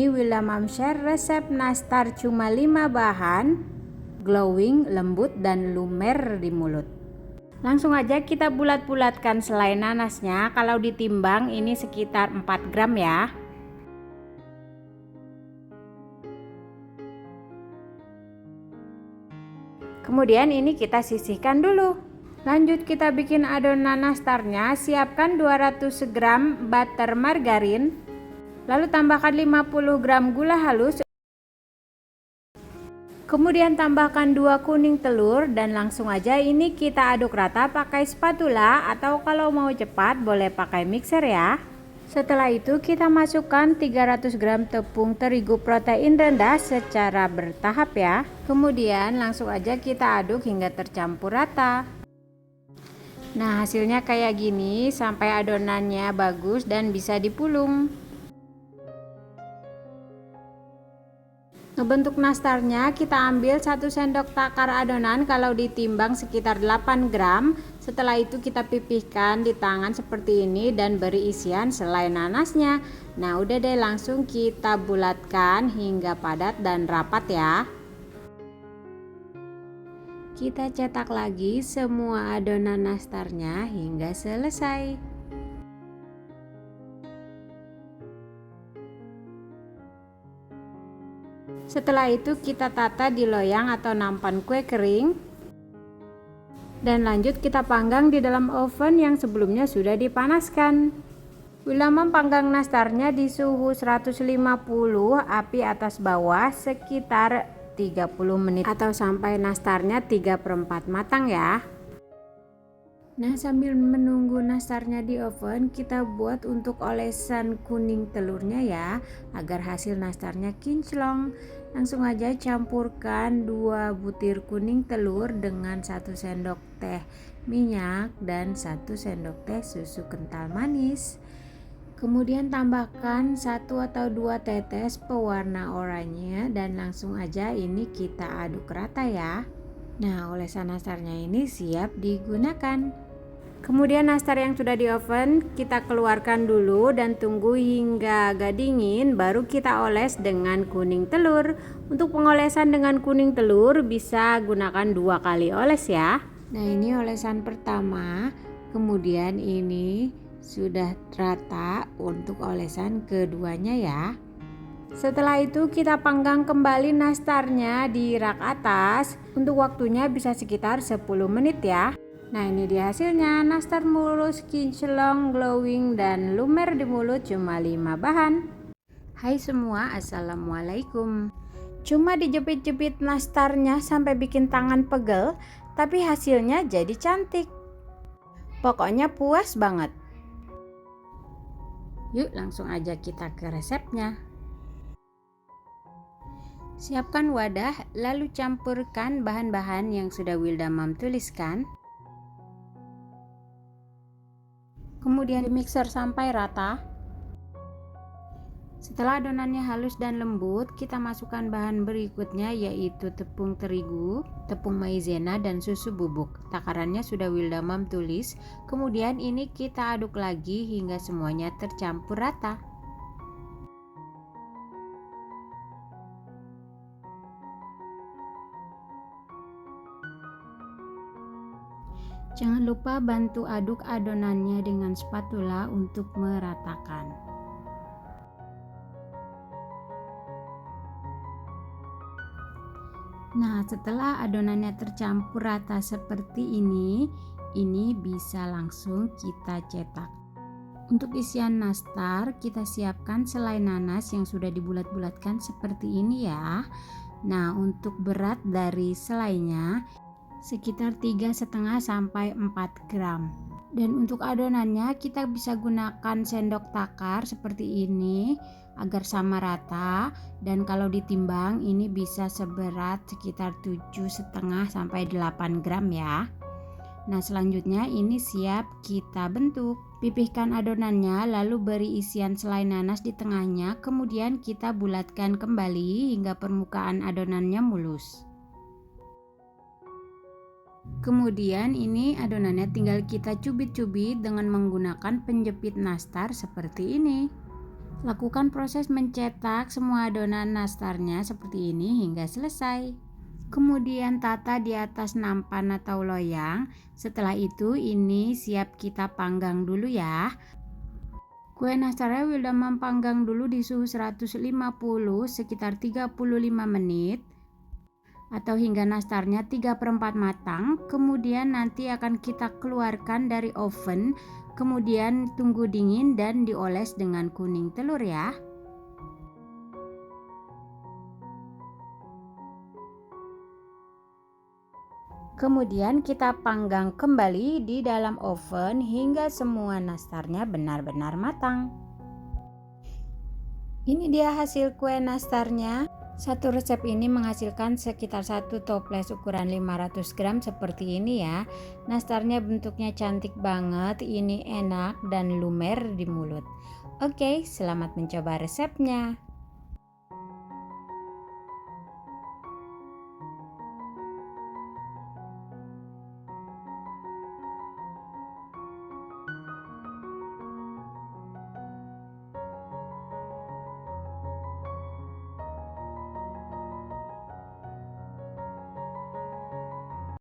Ini William share resep nastar cuma 5 bahan, glowing, lembut, dan lumer di mulut. Langsung aja kita bulat-bulatkan selai nanasnya. Kalau ditimbang ini sekitar 4 gram ya. Kemudian ini kita sisihkan dulu. Lanjut kita bikin adonan nastarnya. Siapkan 200 gram butter margarin. Lalu tambahkan 50 gram gula halus. Kemudian tambahkan 2 kuning telur dan langsung aja ini kita aduk rata pakai spatula atau kalau mau cepat boleh pakai mixer ya. Setelah itu kita masukkan 300 gram tepung terigu protein rendah secara bertahap ya. Kemudian langsung aja kita aduk hingga tercampur rata. Nah, hasilnya kayak gini sampai adonannya bagus dan bisa dipulung. Ngebentuk nastarnya kita ambil 1 sendok takar adonan, kalau ditimbang sekitar 8 gram. Setelah itu kita pipihkan di tangan seperti ini dan beri isian selai nanasnya. Nah udah deh, langsung kita bulatkan hingga padat dan rapat ya. Kita cetak lagi semua adonan nastarnya hingga selesai. Setelah itu kita tata di loyang atau nampan kue kering dan lanjut kita panggang di dalam oven yang sebelumnya sudah dipanaskan. William panggang nastarnya di suhu 150 api atas bawah sekitar 30 menit atau sampai nastarnya 3/4 matang ya. Nah, sambil menunggu nastarnya di oven, kita buat untuk olesan kuning telurnya ya, agar hasil nastarnya kinclong. Langsung aja campurkan 2 butir kuning telur dengan 1 sendok teh minyak dan 1 sendok teh susu kental manis. Kemudian tambahkan 1 atau 2 tetes pewarna oranye dan langsung aja ini kita aduk rata ya. Nah, olesan nastarnya ini siap digunakan. Kemudian nastar yang sudah di oven kita keluarkan dulu dan tunggu hingga agak dingin, baru kita oles dengan kuning telur. Untuk pengolesan dengan kuning telur bisa gunakan 2 kali oles ya. Nah, ini olesan pertama, kemudian ini sudah rata untuk olesan keduanya ya. Setelah itu kita panggang kembali nastarnya di rak atas. Untuk waktunya bisa sekitar 10 menit ya. Nah, ini dia hasilnya, nastar mulus, kinclong, glowing, dan lumer di mulut cuma 5 bahan. Hai semua, assalamualaikum. Cuma dijepit-jepit nastarnya sampai bikin tangan pegel, tapi hasilnya jadi cantik. Pokoknya puas banget. Yuk langsung aja kita ke resepnya. Siapkan wadah, lalu campurkan bahan-bahan yang sudah Wilda Mam tuliskan. Kemudian mixer sampai rata. Setelah adonannya halus dan lembut, kita masukkan bahan berikutnya yaitu tepung terigu, tepung maizena, dan susu bubuk. Takarannya sudah Wilda Mam tulis. Kemudian ini kita aduk lagi hingga semuanya tercampur rata. Jangan lupa bantu aduk adonannya dengan spatula untuk meratakan. Nah, setelah adonannya tercampur rata seperti ini bisa langsung kita cetak. Untuk isian nastar kita siapkan selai nanas yang sudah dibulat-bulatkan seperti ini ya. Nah, untuk berat dari selainya sekitar 3,5 sampai 4 gram. Dan untuk adonannya kita bisa gunakan sendok takar seperti ini agar sama rata, dan kalau ditimbang ini bisa seberat sekitar 7,5 sampai 8 gram ya. Nah, selanjutnya ini siap kita bentuk. Pipihkan adonannya lalu beri isian selai nanas di tengahnya, kemudian kita bulatkan kembali hingga permukaan adonannya mulus. Kemudian ini adonannya tinggal kita cubit-cubit dengan menggunakan penjepit nastar seperti ini. Lakukan proses mencetak semua adonan nastarnya seperti ini hingga selesai. Kemudian tata di atas nampan atau loyang. Setelah itu ini siap kita panggang dulu ya. Kue nastarnya Wilda panggang dulu di suhu 150 sekitar 35 menit atau hingga nastarnya 3/4 matang. Kemudian nanti akan kita keluarkan dari oven, kemudian tunggu dingin dan dioles dengan kuning telur ya. Kemudian kita panggang kembali di dalam oven hingga semua nastarnya benar-benar matang. Ini dia hasil kue nastarnya. Satu resep ini menghasilkan sekitar 1 toples ukuran 500 gram seperti ini ya. Nastarnya bentuknya cantik banget, ini enak dan lumer di mulut. Oke, selamat mencoba resepnya.